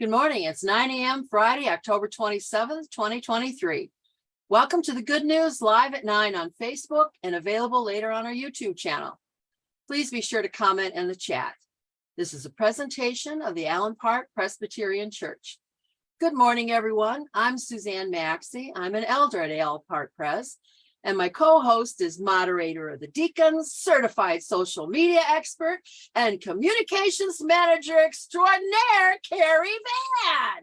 Good morning. It's 9 a.m. Friday, October 27th, 2023. Welcome to the Good News live at 9 on Facebook and available later on our YouTube channel. Please be sure to comment in the chat. This is a presentation of the Allen Park Presbyterian Church. Good morning, everyone. I'm Suzan Maxey. I'm an elder at Allen Park Pres, and my co-host is moderator of the Deacons, certified social media expert, and communications manager extraordinaire, Kerri Van.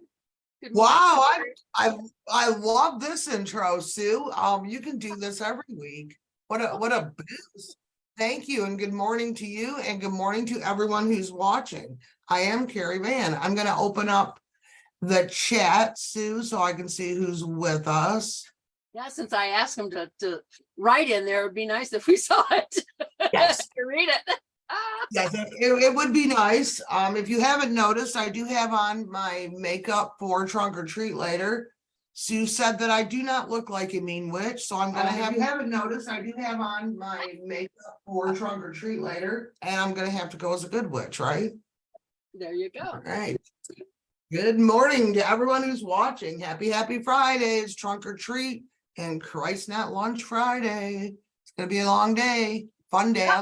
Good morning, Wow, Kerri. I love this intro, Sue. You can do this every week. What a boost. Thank you, and good morning to you, and good morning to everyone who's watching. I am Kerri Van. I'm going to open up the chat, Sue, so I can see who's with us. Yeah, since I asked him to write in there, it'd be nice if we saw it. Yes. To read it. Yes, it would be nice. If you haven't noticed, I do have on my makeup for trunk or treat later. Sue said that I do not look like a mean witch, so I'm gonna have. If you haven't noticed, I do have on my makeup for trunk or treat later, and I'm gonna have to go as a good witch, right? There you go. All right. Good morning to everyone who's watching. Happy Fridays, trunk or treat, and Christ Not Lunch Friday. It's gonna be a long day, fun day. Yeah.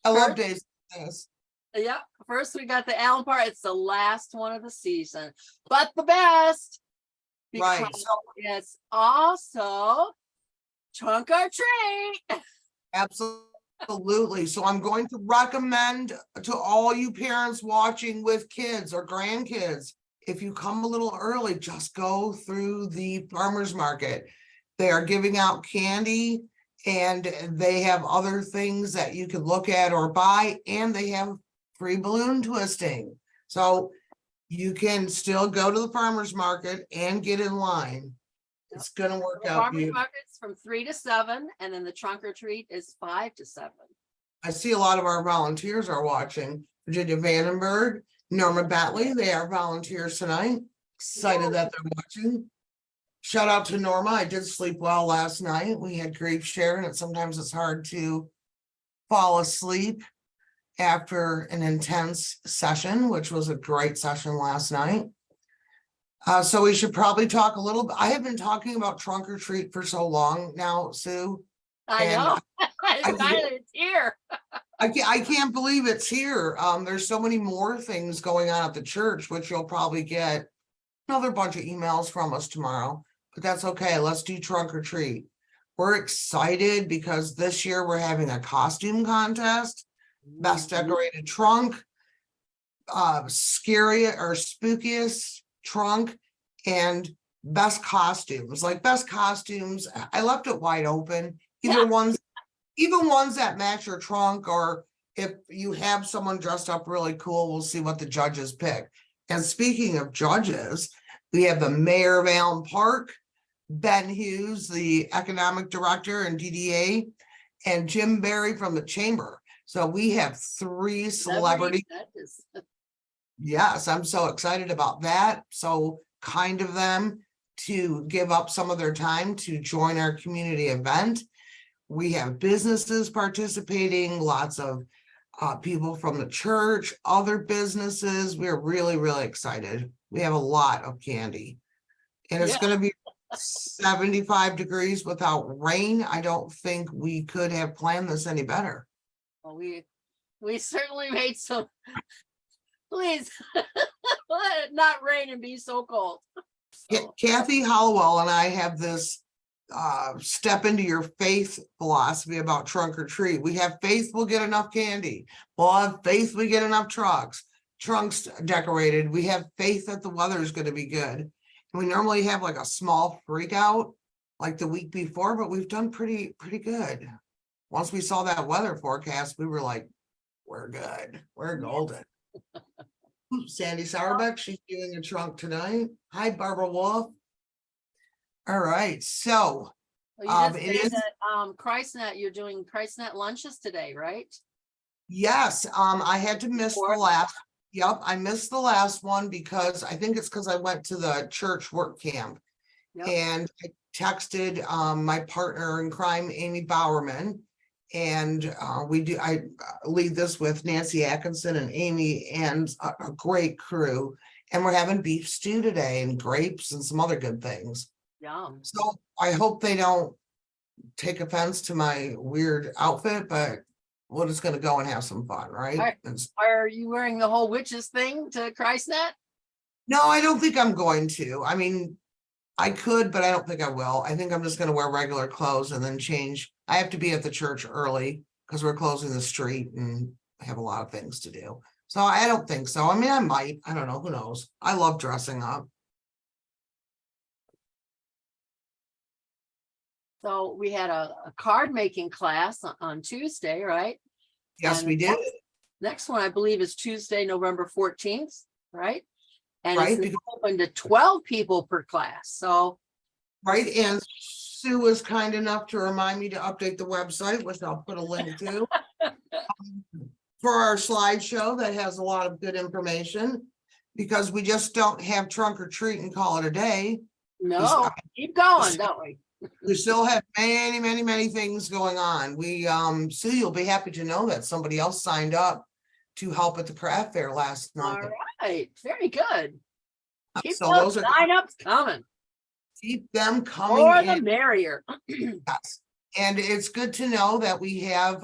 I love days like this. Yep. First, we got the Allen Park. It's the last one of the season, but the best. Because Right. So it's also trunk or treat. absolutely. So I'm going to recommend to all you parents watching with kids or grandkids, if you come a little early, just go through the farmers market. They are giving out candy, and they have other things that you can look at or buy, and they have free balloon twisting. So you can still go to the farmers market and get in line. It's gonna work The out farmers beautiful. market's from 3 to 7, and then the trunk or treat is 5 to 7. I see a lot of our volunteers are watching. Virginia Vandenberg, Norma Batley, they are volunteers tonight. Excited that they're watching. Shout out to Norma. I did sleep well last night. We had grief share, and sometimes it's hard to fall asleep after an intense session, which was a great session last night. So we should probably talk a little bit. I have been talking about trunk or treat for so long now, Sue. I And know. It's here. I can't believe it's here. There's so many more things going on at the church, which you'll probably get another bunch of emails from us tomorrow, but that's okay. Let's do trunk or treat. We're excited because this year we're having a costume contest, best decorated trunk, scary or spookiest trunk, and best costumes. Like best costumes, I left it wide open. Even ones that match your trunk, or if you have someone dressed up really cool, we'll see what the judges pick. And speaking of judges, we have the mayor of Allen Park, Ben Hughes, the economic director and DDA, and Jim Barry from the chamber. So we have 3 celebrities. Yes, I'm so excited about that. So kind of them to give up some of their time to join our community event. We have businesses participating, lots of people from the church, other businesses. We're really excited. We have a lot of candy, and it's going to be 75 degrees without rain. I don't think we could have planned this any better. Well, we certainly made some. Please let it not rain and be so cold. Kathy Hollowell and I have this step into your faith philosophy about trunk or treat. We have faith we'll get enough candy. We'll have faith we get enough trunks decorated. We have faith that the weather is going to be good. And we normally have like a small freak out like the week before, but we've done pretty good. Once we saw that weather forecast, we were like, we're good. We're golden. Sandy Sauerbeck, she's doing a trunk tonight. Hi, Barbara Wolf. All right, so well, you just said that ChristNet, you're doing ChristNet lunches today, right? Yes, I had to miss the last. Yep, I missed the last one because I think it's because I went to the church work camp. Yep. And I texted my partner in crime, Amy Bowerman, and I lead this with Nancy Atkinson and Amy and a great crew. And we're having beef stew today and grapes and some other good things. Yum. So I hope they don't take offense to my weird outfit, but we're just gonna go and have some fun, right? Right. Are you wearing the whole witches thing to Christnet? No, I don't think I'm going to. I mean, I could, but I don't think I will. I think I'm just gonna wear regular clothes and then change. I have to be at the church early because we're closing the street and have a lot of things to do. So I don't think so. I mean, I might. I don't know. Who knows? I love dressing up. So we had a card making class on Tuesday, right? Yes, And we did. Next one, I believe, is Tuesday, November 14th, right? And Right, it's because- open to 12 people per class. So Right, and Sue was kind enough to remind me to update the website, which I'll put a link to. For our slideshow that has a lot of good information, because we just don't have trunk or treat and call it a day. no, keep going, don't we? We still have many, many, many things going on. We, Sue, you'll be happy to know that somebody else signed up to help at the craft fair last All night. right, very good. Keep So those those are, sign-ups coming. keep them coming More the in. merrier. Yes. And it's good to know that we have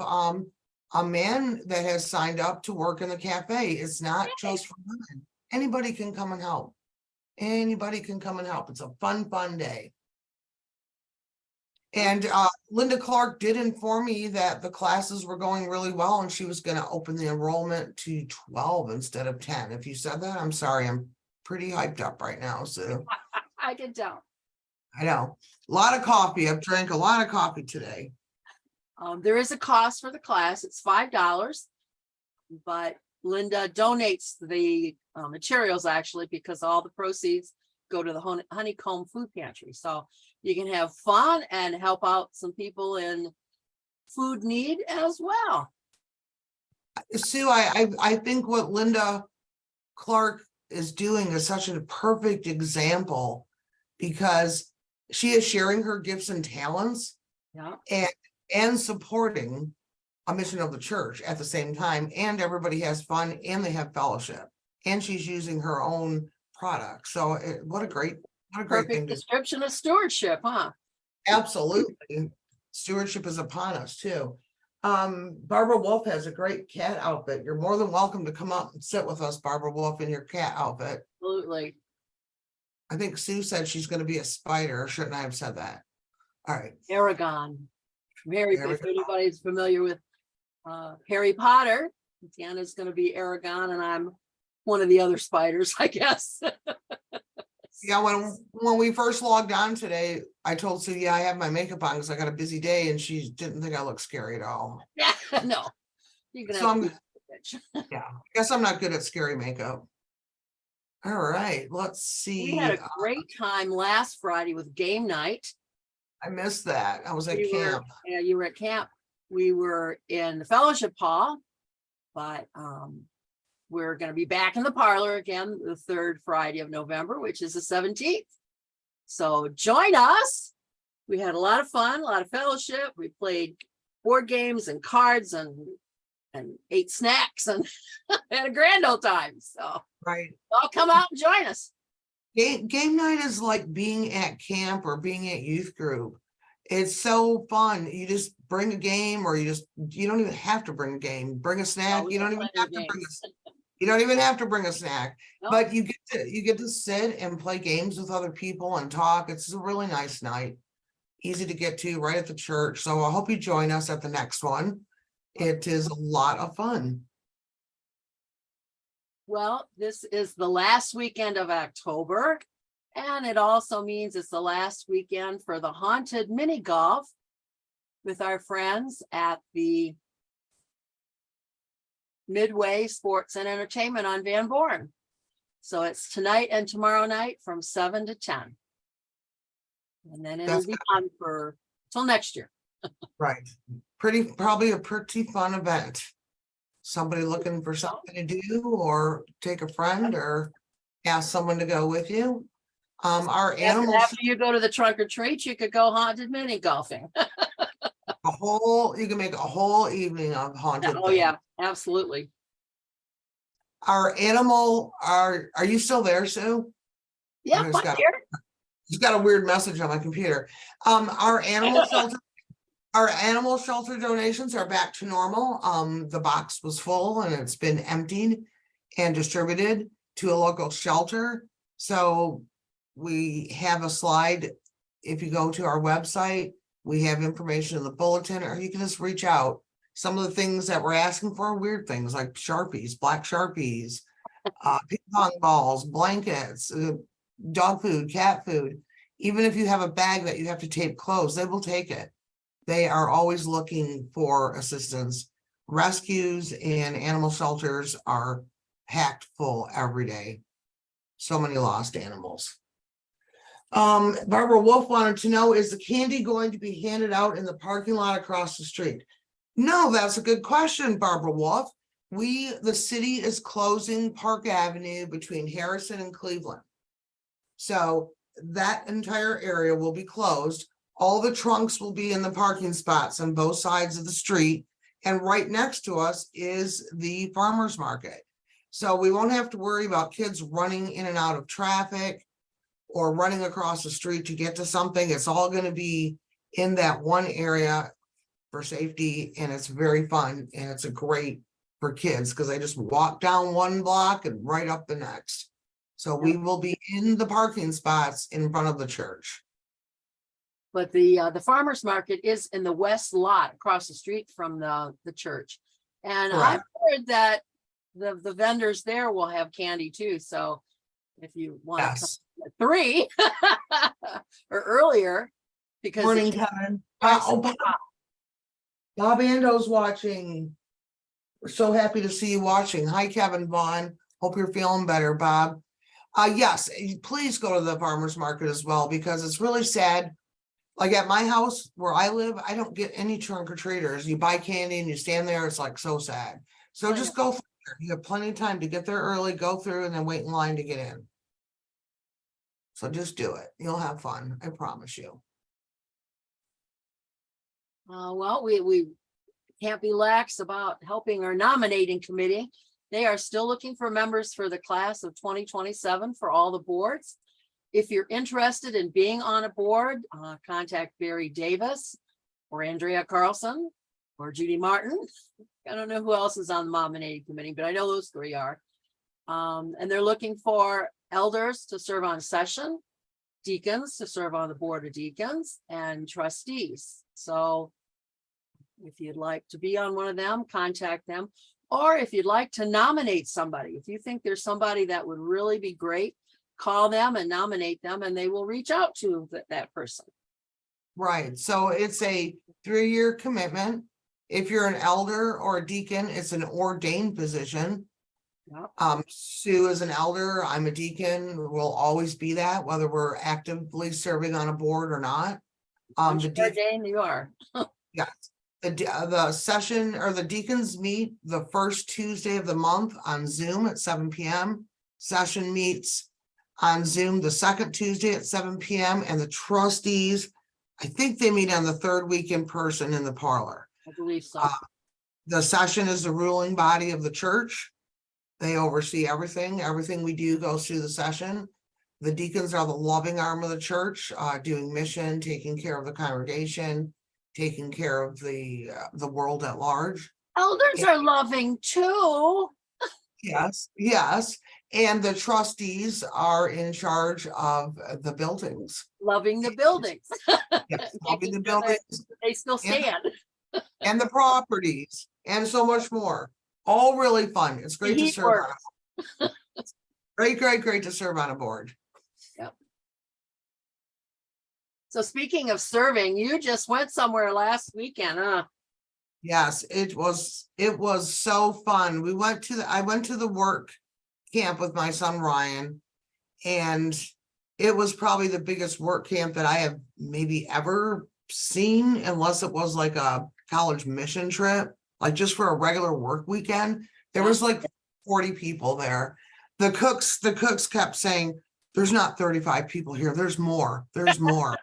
a man that has signed up to work in the cafe. It's not just for women. Anybody can come and help. Anybody can come and help. It's a fun, fun day. And Linda Clark did inform me that the classes were going really well and she was going to open the enrollment to 12 instead of 10. If you said that, I'm sorry. I'm pretty hyped up right now. So I can tell. I know. A lot of coffee. I've drank a lot of coffee today. There is a cost for the class. It's $5, but Linda donates the materials actually because all the proceeds go to the Honeycomb Food Pantry. So you can have fun and help out some people in food need as well. Sue, I think what Linda Clark is doing is such a perfect example because she is sharing her gifts and talents Yeah. and supporting a mission of the church at the same time, and everybody has fun and they have fellowship, and she's using her own product. So what a great thing Perfect to. description of stewardship, huh? Absolutely. Stewardship is upon us too. Barbara Wolf has a great cat outfit. You're more than welcome to come up and sit with us, Barbara Wolf, in your cat outfit. Absolutely. I think Sue said she's going to be a spider. Shouldn't I have said that? All right. Aragon. Very There we good. If anybody's familiar with Harry Potter, Deanna's going to be Aragon and I'm one of the other spiders, I guess. Yeah, when we first logged on today, I told Sue, yeah, I have my makeup on because I got a busy day, and she didn't think I looked scary at all. Yeah, no. You can So have yeah, I guess I'm not good at scary makeup. All right, let's We see. had a great time last Friday with game night. I missed that. I was at camp. Yeah, you were at camp. We were in the fellowship hall, but we're going to be back in the parlor again the third Friday of November, which is the 17th. So join us. We had a lot of fun, a lot of fellowship. We played board games and cards and ate snacks and had a grand old time. So Right. all come out and join us. Game night is like being at camp or being at youth group. It's so fun. You just bring a game, or you don't even have to bring a game. Bring a snack. we You don't got even plenty have of to bring games. you don't even have to bring a snack. No. But you get to sit and play games with other people and talk. It's a really nice night. Easy to get to right at the church. So I hope you join us at the next one. It is a lot of fun. Well, this is the last weekend of October, and it also means it's the last weekend for the haunted mini golf with our friends at the Midway Sports and Entertainment on Van Born. So it's tonight and tomorrow night from 7 to 10. And then it'll That's be on for till next year. Right. Probably a pretty fun event. Somebody looking for something to do, or take a friend, or ask someone to go with you. Our animals, After you go to the trunk or treat, you could go haunted mini golfing. you can make a whole evening of haunted. Oh, things. yeah, absolutely. Our animal, are you still there, Sue? Yeah, I just I'm here. just got a weird message on my computer. Our animal shelter donations are back to normal. The box was full and it's been emptied and distributed to a local shelter. So we have a slide. If you go to our website, we have information in the bulletin, or you can just reach out. Some of the things that we're asking for are weird things like Sharpies, black Sharpies, ping pong balls, blankets, dog food, cat food. Even if you have a bag that you have to tape closed, they will take it. They are always looking for assistance. Rescues and animal shelters are packed full every day. So many lost animals. Barbara Wolf wanted to know, is the candy going to be handed out in the parking lot across the street? No, that's a good question, Barbara Wolf. The city is closing Park Avenue between Harrison and Cleveland. So that entire area will be closed. All the trunks will be in the parking spots on both sides of the street. And right next to us is the farmer's market. So we won't have to worry about kids running in and out of traffic or running across the street to get to something. It's all going to be in that one area for safety, and it's very fun, and it's a great for kids because they just walk down one block and right up the next. So we will be in the parking spots in front of the church. But the farmer's market is in the west lot across the street from the church. And I've heard that the vendors there will have candy too. So if you want to come at 3 or earlier, because Morning, Kevin. Bob Ando's watching. We're so happy to see you watching. Hi, Kevin Vaughn. Hope you're feeling better, Bob. Yes, please go to the farmer's market as well, because it's really sad. Like at my house where I live, I don't get any trunk or treaters. You buy candy and you stand there. It's like so sad. So just go through there. You have plenty of time to get there early, go through, and then wait in line to get in. So just do it. You'll have fun. I promise you. Well, we can't be lax about helping our nominating committee. They are still looking for members for the class of 2027 for all the boards. If you're interested in being on a board, contact Barry Davis or Andrea Carlson or Judy Martin. I don't know who else is on the nominating committee, but I know those 3 are. And they're looking for elders to serve on session, deacons to serve on the board of deacons, and trustees. So if you'd like to be on one of them, contact them. Or if you'd like to nominate somebody, if you think there's somebody that would really be great, call them and nominate them, and they will reach out to that person. Right. So it's a 3-year commitment. If you're an elder or a deacon, it's an ordained position. Yep. Sue is an elder. I'm a deacon. We'll always be that, whether we're actively serving on a board or not. Ordained you are. Yes. The session or the deacons meet the first Tuesday of the month on Zoom at 7 p.m. Session meets on Zoom the second Tuesday at 7 p.m. and the trustees, I think they meet on the 3rd week in person in the parlor. I believe so. The session is the ruling body of the church. They oversee everything. Everything we do goes through the session. The deacons are the loving arm of the church, doing mission, taking care of the congregation, taking care of the world at large. Elders are loving too. Yes, yes. And the trustees are in charge of the buildings. Loving the buildings. Yes, loving the buildings. They still stand. And the properties and so much more. All really fun. It's great to serve on. Great to serve on a board. Yep. So speaking of serving, you just went somewhere last weekend, huh? Yes, it was so fun. I went to the work camp with my son Ryan, and it was probably the biggest work camp that I have maybe ever seen, unless it was like a college mission trip, like just for a regular work weekend. There was like 40 people there. The cooks kept saying, "There's not 35 people here. There's more. There's more."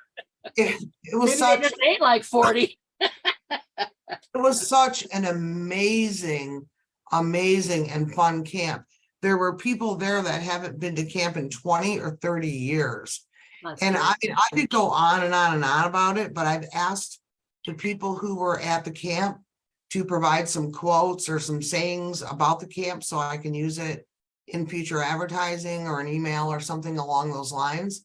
It was Maybe such. they just ate like 40. It was such an amazing and fun camp. there were people there that haven't been to camp in 20 or 30 years. That's And great. I mean, I could go on and on and on about it, but I've asked the people who were at the camp to provide some quotes or some sayings about the camp so I can use it in future advertising or an email or something along those lines.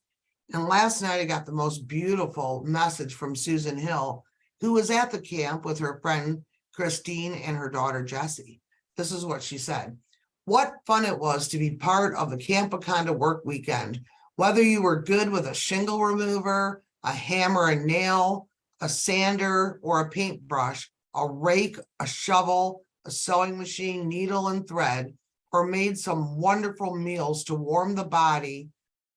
And last night I got the most beautiful message from Susan Hill, who was at the camp with her friend Christine and her daughter Jessie. This is what she said. What fun it was to be part of the Camp Wakanda work weekend. Whether you were good with a shingle remover, a hammer and nail, a sander, or a paintbrush, a rake, a shovel, a sewing machine, needle and thread, or made some wonderful meals to warm the body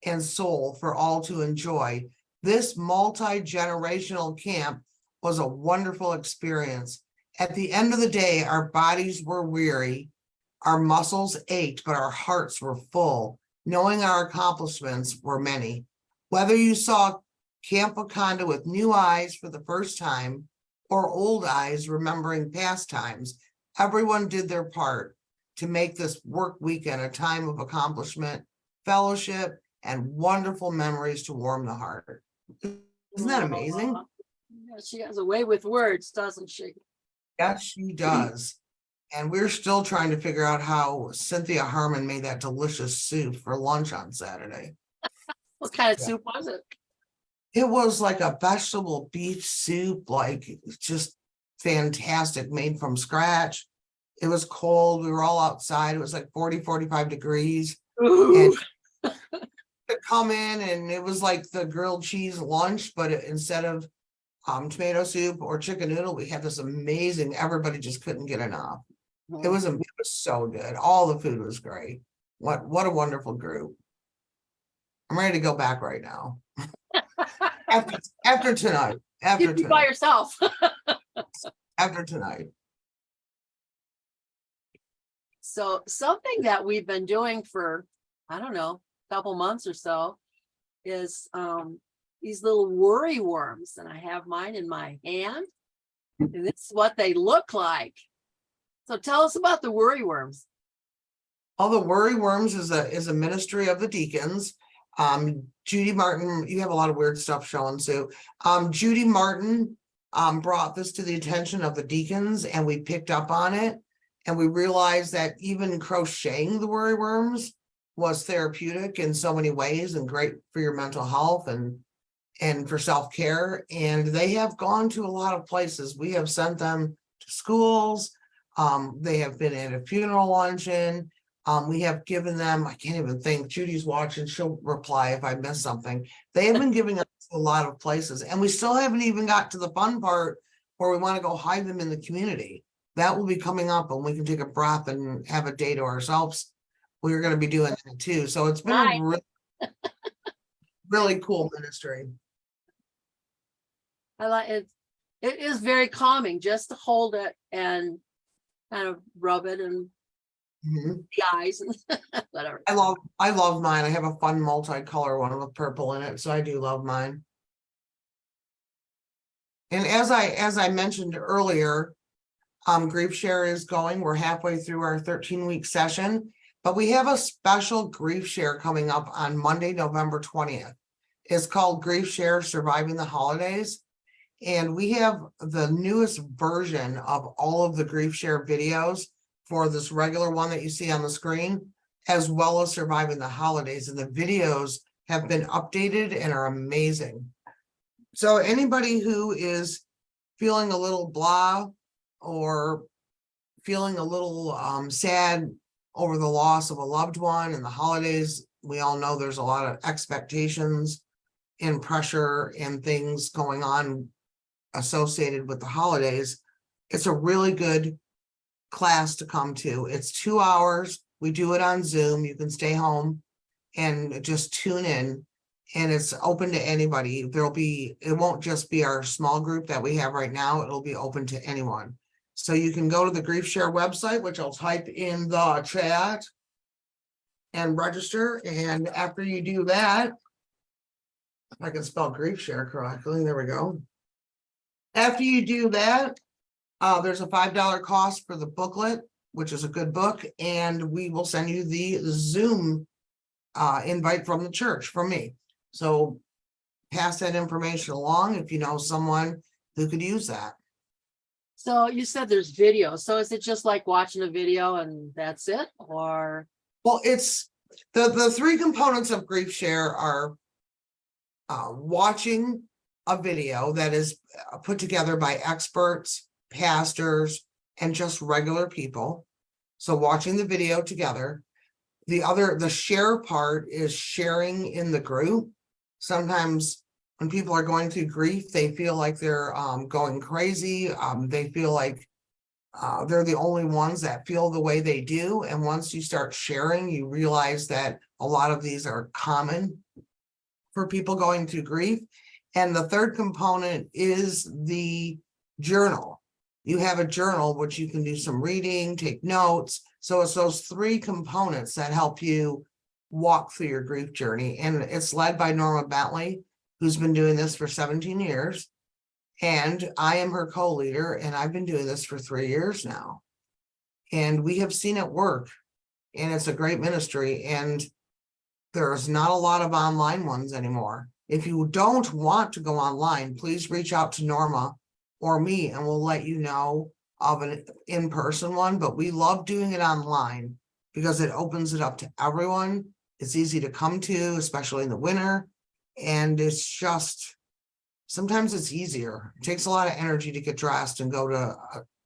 and soul for all to enjoy. This multi-generational camp was a wonderful experience. At the end of the day, our bodies were weary, our muscles ached, but our hearts were full, knowing our accomplishments were many. Whether you saw Camp Wakanda with new eyes for the first time or old eyes remembering past times, everyone did their part to make this work weekend a time of accomplishment, fellowship, and wonderful memories to warm the heart. Isn't that amazing? Yeah, she has a way with words, doesn't she? Yes, she does. And we're still trying to figure out how Cynthia Harmon made that delicious soup for lunch on Saturday. What kind of Yeah. soup was it? It was like a vegetable beef soup, like just fantastic, made from scratch. It was cold. We were all outside. It was like 40, 45 degrees. Ooh. And to come in and it was like the grilled cheese lunch, but instead of tomato soup or chicken noodle, we had this amazing, everybody just couldn't get enough. It was so good. All the food was great. What a wonderful group. I'm ready to go back right now. After tonight. You'd be by yourself. After tonight. So something that we've been doing for, I don't know, a couple months or so is these little worry worms, and I have mine in my hand, and this is what they look like. So tell us about the worry worms. All the worry worms is a ministry of the deacons. Judy Martin, you have a lot of weird stuff showing, Sue. Judy Martin brought this to the attention of the deacons, and we picked up on it, and we realized that even crocheting the worry worms was therapeutic in so many ways and great for your mental health and for self-care. And they have gone to a lot of places. We have sent them to schools. They have been at a funeral luncheon. We have given them, I can't even think, Judy's watching, she'll reply if I miss something. They have been giving us a lot of places, and we still haven't even got to the fun part where we want to go hide them in the community. That will be coming up, and we can take a breath and have a day to ourselves. We're going to be doing that too. So it's been a really cool ministry. I like it. It is very calming just to hold it and kind of rub it and the eyes and whatever. I love mine. I have a fun multicolor one with purple in it, so I do love mine. And as I mentioned earlier, Grief Share is going. We're halfway through our 13-week session, but we have a special Grief Share coming up on Monday, November 20th. It's called Grief Share Surviving the Holidays. And we have the newest version of all of the Grief Share videos for this regular one that you see on the screen, as well as Surviving the Holidays. And the videos have been updated and are amazing. So anybody who is feeling a little blah or feeling a little sad over the loss of a loved one in the holidays, we all know there's a lot of expectations and pressure and things going on associated with the holidays. It's a really good class to come to. It's 2 hours. We do it on Zoom. You can stay home and just tune in, and it's open to anybody. It won't just be our small group that we have right now. It'll be open to anyone. So you can go to the Grief Share website, which I'll type in the chat, and register. And after you do that, if I can spell Grief Share correctly, there we go. After you do that, there's a $5 cost for the booklet which is a good book, and we will send you the Zoom invite from the church, from me. So pass that information along if you know someone who could use that. So you said there's video. So is it just like watching a video and that's it? Or Well, it's the three components of Grief Share are watching a video that is put together by experts, pastors, and just regular people. So watching the video together. The share part is sharing in the group. Sometimes when people are going through grief, they feel like they're going crazy. They feel like they're the only ones that feel the way they do. And once you start sharing, you realize that a lot of these are common for people going through grief. And the third component is the journal. You have a journal, which you can do some reading, take notes. So it's those three components that help you walk through your grief journey. And it's led by Norma Bentley, who's been doing this for 17 years. And I am her co-leader, and I've been doing this for 3 years now. And we have seen it work, and it's a great ministry. And there's not a lot of online ones anymore. If you don't want to go online, please reach out to Norma or me, and we'll let you know of an in-person one. But we love doing it online because it opens it up to everyone. It's easy to come to, especially in the winter. And it's just, sometimes it's easier. It takes a lot of energy to get dressed and go to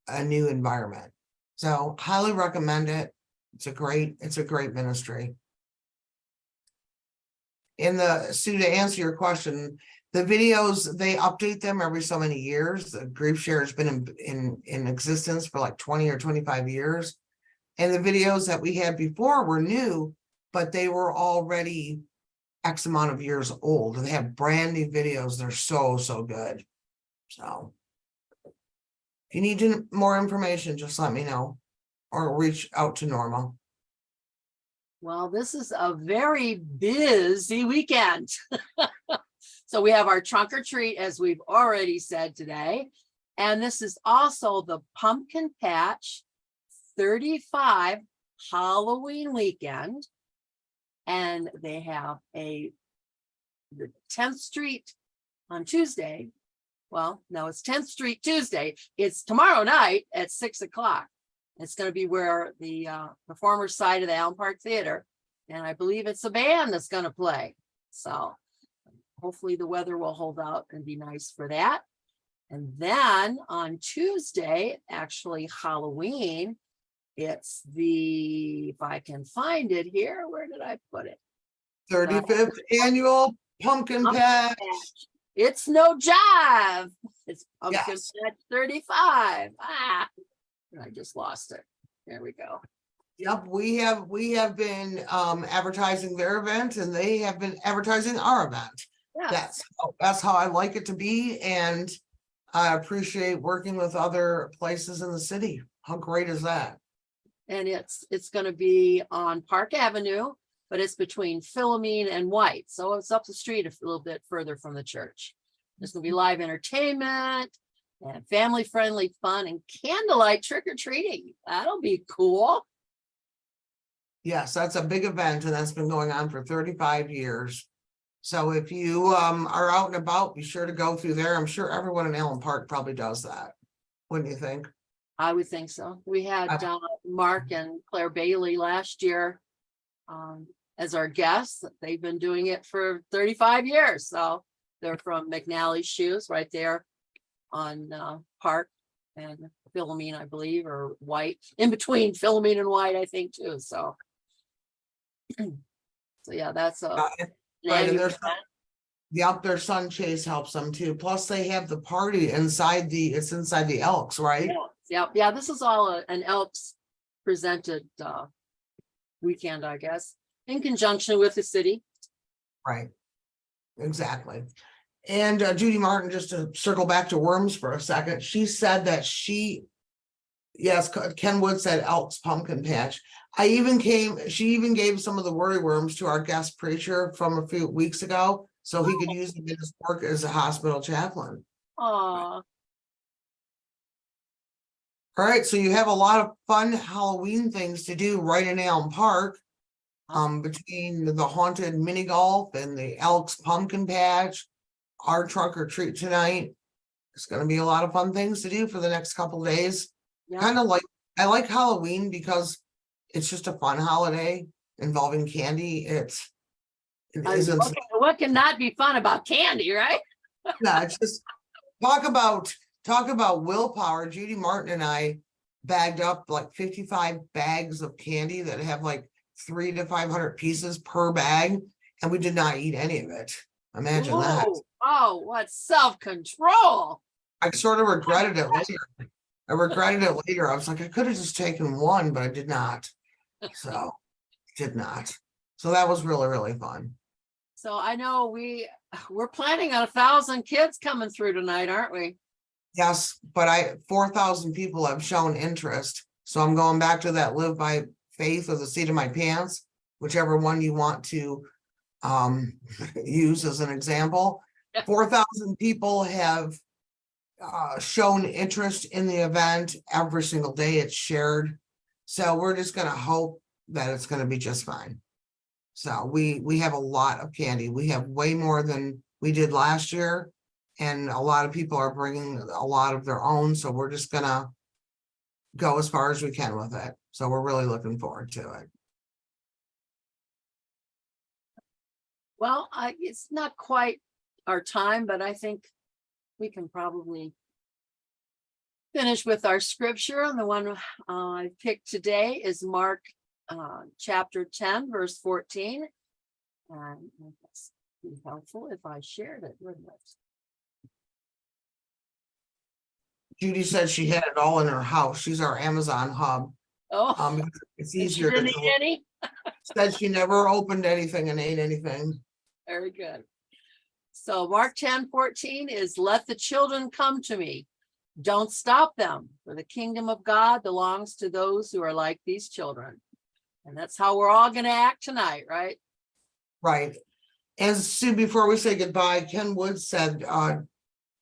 a new environment. So highly recommend it. It's a great ministry. Sue, to answer your question, the videos, they update them every so many years. The Grief Share has been in existence for like 20 or 25 years. And the videos that we had before were new, but they were already X amount of years old. They have brand new videos. They're so good. So if you need more information, just let me know or reach out to Norma. well, this is a very busy weekend. So we have our trunk or treat, as we've already said today. And this is also the Pumpkin Patch 35 Halloween weekend. And they have the 10th Street on Tuesday. Well, no, it's 10th Street Tuesday. It's tomorrow night at 6 o'clock. It's going to be where the former site of the Allen Park Theater. And I believe it's a band that's going to play. So hopefully the weather will hold out and be nice for that. And then on Tuesday, actually Halloween, it's if I can find it here, where did I put it? 35th annual Pumpkin Patch. It's no jive. It's Pumpkin Yes. Patch 35. I just lost it. There we go. Yep, we have been advertising their event, and they have been advertising our event. Yeah. That's how I like it to be, and I appreciate working with other places in the city. How great is that? And it's going to be on Park Avenue, but it's between Philomene and White. So it's up the street a little bit further from the church. There's going to be live entertainment and family-friendly fun and candlelight trick-or-treating. That'll be cool. Yes, that's a big event, and that's been going on for 35 years. So if you are out and about, be sure to go through there. I'm sure everyone in Allen Park probably does that. Wouldn't you think? I would think so. We had Mark and Claire Bailey last year as our guests. They've been doing it for 35 years. So they're from McNally's Shoes right there on Park and Philomene, I believe, or White, in between Philomene and White, I think too. So yeah, that's right, and their Sun Chase helps them too. Plus they have the party inside the Elks, right? Yeah. This is all an Elks presented weekend, I guess, in conjunction with the city. Right. Exactly. And Judy Martin, just to circle back to worms for a second, she said that yes, Ken Wood said Elks Pumpkin Patch. She even gave some of the worry worms to our guest preacher from a few weeks ago, so he could use them in his work as a hospital chaplain. Aw. All right, so you have a lot of fun Halloween things to do right in Allen Park. Between the haunted mini golf and the Elks pumpkin patch, our trunk or treat tonight. It's gonna be a lot of fun things to do for the next couple days. Yeah. Kind of like, I like Halloween because it's just a fun holiday involving candy. It isn't, What can not be fun about candy, right? no, it's just talk about willpower. Judy Martin and I bagged up like 55 bags of candy that have like 300 to 500 pieces per bag, and we did not eat any of it. Imagine that. Whoa. Oh, what self-control. I sort of regretted it later. I was like, I could have just taken one, but I did not. So So that was really, really fun. So I know we're planning on 1,000 kids coming through tonight, aren't we? Yes, but 4,000 people have shown interest. So I'm going back to that live by faith or the seat of my pants, whichever one you want to use as an example. 4,000 people have shown interest in the event. Every single day it's shared. So we're just going to hope that it's going to be just fine. So we have a lot of candy. We have way more than we did last year. And a lot of people are bringing a lot of their own. So we're just going to go as far as we can with it. So we're really looking forward to it. Well, it's not quite our time, but I think we can probably finish with our scripture. And the one I picked today is Mark chapter 10, verse 14. And it's be helpful if I shared it, wouldn't it? Judy said she had it all in her house. She's our Amazon hub. Oh, It's and she easier didn't to eat any? said she never opened anything and ate anything. Very good. So Mark 10:14 is let the children come to me. Don't stop them, for the kingdom of God belongs to those who are like these children. And that's how we're all going to act tonight, right? Right. As Sue, before we say goodbye, Ken Wood said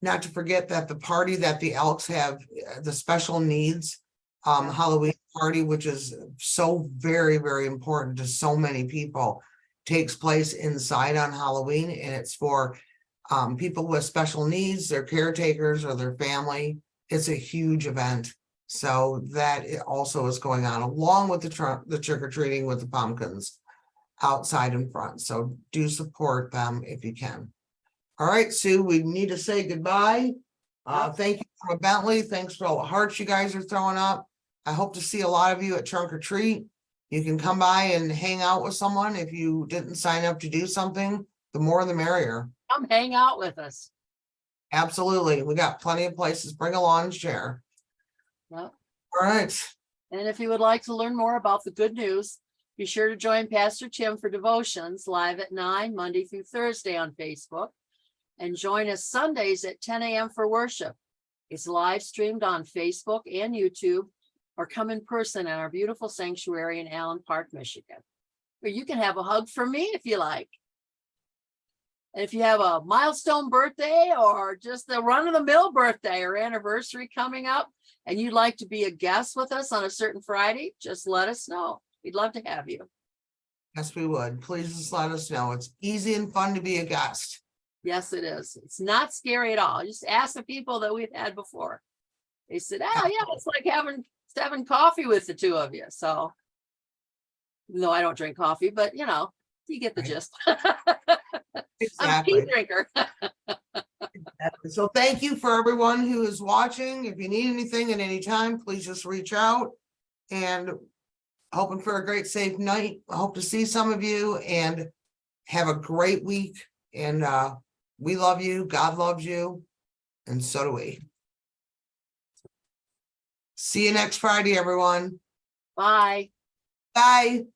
not to forget that the party that the Elks have, the special needs Halloween party, which is so very, very important to so many people, takes place inside on Halloween, and it's for people with special needs, their caretakers or their family. It's a huge event. So that also is going on along with the trick-or-treating with the pumpkins outside in front. So do support them if you can. All right, Sue, we need to say goodbye. Thank you for Bentley. Thanks for all the hearts you guys are throwing up. I hope to see a lot of you at Trunk or Treat. You can come by and hang out with someone. If you didn't sign up to do something, the more the merrier. Come hang out with us. Absolutely. We got plenty of places. Bring a lawn chair. Yep. All right. And if you would like to learn more about the good news, be sure to join Pastor Tim for devotions live at 9 Monday through Thursday on Facebook. And join us Sundays at 10 a.m. for worship. It's live streamed on Facebook and YouTube, or come in person at our beautiful sanctuary in Allen Park, Michigan, where you can have a hug from me if you like. And if you have a milestone birthday or just a run-of-the-mill birthday or anniversary coming up, and you'd like to be a guest with us on a certain Friday, just let us know. We'd love to have you. Yes, we would. Please just let us know. It's easy and fun to be a guest. Yes, it is. It's not scary at all. Just ask the people that we've had before. They said, yeah, it's like having coffee with the two of you. So, no, I don't drink coffee, but you get the gist. Exactly. I'm a tea drinker. Exactly. So thank you for everyone who is watching. If you need anything at any time, please just reach out, and hoping for a great, safe night. I hope to see some of you and have a great week. And we love you. God loves you. And so do we. See you next Friday, everyone. Bye. Bye.